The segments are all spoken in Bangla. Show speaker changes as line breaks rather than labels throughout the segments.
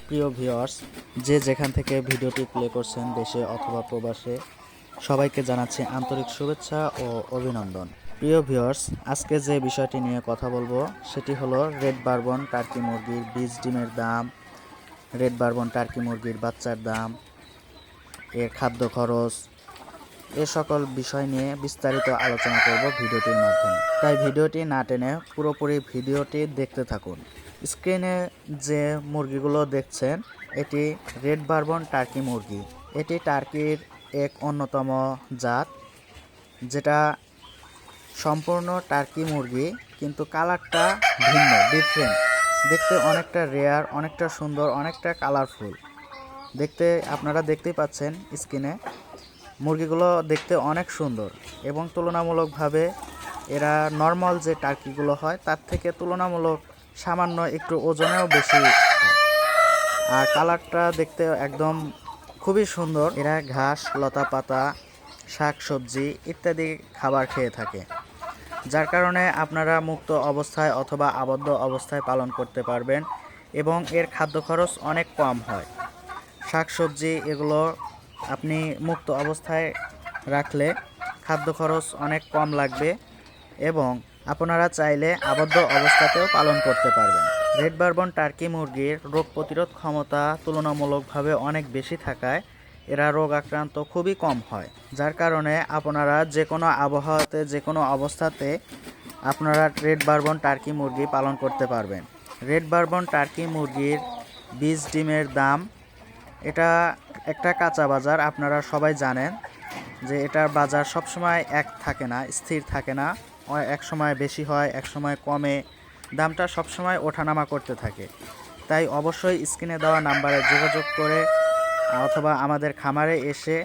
প্রিয় ভিউয়ার্স, যে যেখান থেকে ভিডিওটি প্লে করছেন দেশে অথবা প্রবাসে, সবাইকে জানাচ্ছি আন্তরিক শুভেচ্ছা ও অভিনন্দন। প্রিয় ভিউয়ার্স, আজকে যে বিষয়টি নিয়ে কথা বলবো সেটি হলো রেড বারবন টার্কি মুরগির বীজ ডিমের দাম, রেড বারবন টার্কি মুরগির বাচ্চার দাম, এর খাদ্য খরচ, এ সকল বিষয় নিয়ে বিস্তারিত আলোচনা করব ভিডিওটির মাধ্যমে। তাই ভিডিওটি না টেনে পুরোপুরি ভিডিওটি দেখতে থাকুন। স্ক্রিনে যে মুরগিগুলো দেখছেন এটি রেড বারবন টার্কি মুরগি। এটি টার্কির এক অন্যতম জাত, যেটা সম্পূর্ণ টার্কি মুরগি, কিন্তু কালারটা ভিন্ন, ডিফারেন্ট। দেখতে অনেকটা রেয়ার, অনেকটা সুন্দর, অনেকটা কালারফুল। আপনারা দেখতেই পাচ্ছেন স্ক্রিনে, মুরগিগুলো দেখতে অনেক সুন্দর এবং তুলনামূলকভাবে এরা নর্মাল যে টার্কিগুলো হয় তার থেকে তুলনামূলক সামান্য একটু ওজনেও বেশি, আর কালারটা দেখতে একদম খুবই সুন্দর। এরা ঘাস, লতা পাতা, শাক সবজি ইত্যাদি খাবার খেয়ে থাকে, যার কারণে আপনারা মুক্ত অবস্থায় অথবা আবদ্ধ অবস্থায় পালন করতে পারবেন এবং এর খাদ্য খরচ অনেক কম হয়। শাক সবজি এগুলো আপনি মুক্ত অবস্থায় রাখলে খাদ্য খরচ অনেক কম লাগবে এবং আপনারা চাইলে আবদ্ধ অবস্থাতেও পালন করতে পারবেন। রেড বারবন টার্কি মুরগির রোগ প্রতিরোধ ক্ষমতা তুলনামূলকভাবে অনেক বেশি থাকায় এরা রোগ আক্রান্ত খুবই কম হয়, যার কারণে আপনারা যে কোনো আবহাওয়াতে, যে কোনো অবস্থাতে আপনারা রেড বারবন টার্কি মুরগি পালন করতে পারবেন। রেড বারবন টার্কি মুরগির বীজ ডিমের দাম, এটা একটা কাঁচা বাজার। আপনারা সবাই জানেন যে এটার বাজার সবসময় এক থাকে না, স্থির থাকে না। এক সময় বেশি হয়, এক সময় কমে, দামটা সবসময় ওঠানামা করতে থাকে। তাই অবশ্যই স্ক্রিনে দেওয়া নাম্বারে যোগাযোগ করে অথবা আমাদের খামারে এসে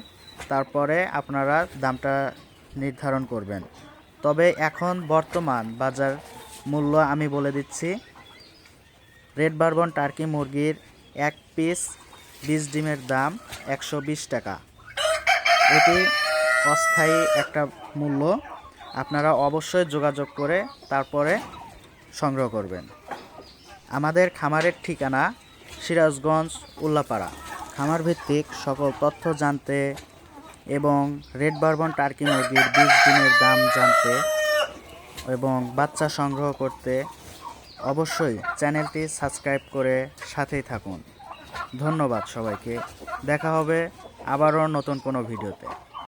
তারপরে আপনারা দামটা নির্ধারণ করবেন। তবে এখন বর্তমান বাজার মূল্য আমি বলে দিচ্ছি। রেড বারবন টার্কি মুরগির এক পিস বীজ ডিমের দাম 120 টাকা। এটি অস্থায়ী একটা মূল্য, আপনারা অবশ্যই যোগাযোগ করে তারপরে সংগ্রহ করবেন। আমাদের খামারের ঠিকানা সিরাজগঞ্জ, উল্লাপাড়া। খামার ভিত্তিক সকল তথ্য জানতে এবং রেড বারবন টার্কি মুরগির বীজ ডিমের দাম জানতে এবং বাচ্চা সংগ্রহ করতে অবশ্যই চ্যানেলটি সাবস্ক্রাইব করে সাথেই থাকুন। ধন্যবাদ সবাইকে। দেখা হবে আবারও নতুন কোনো ভিডিওতে।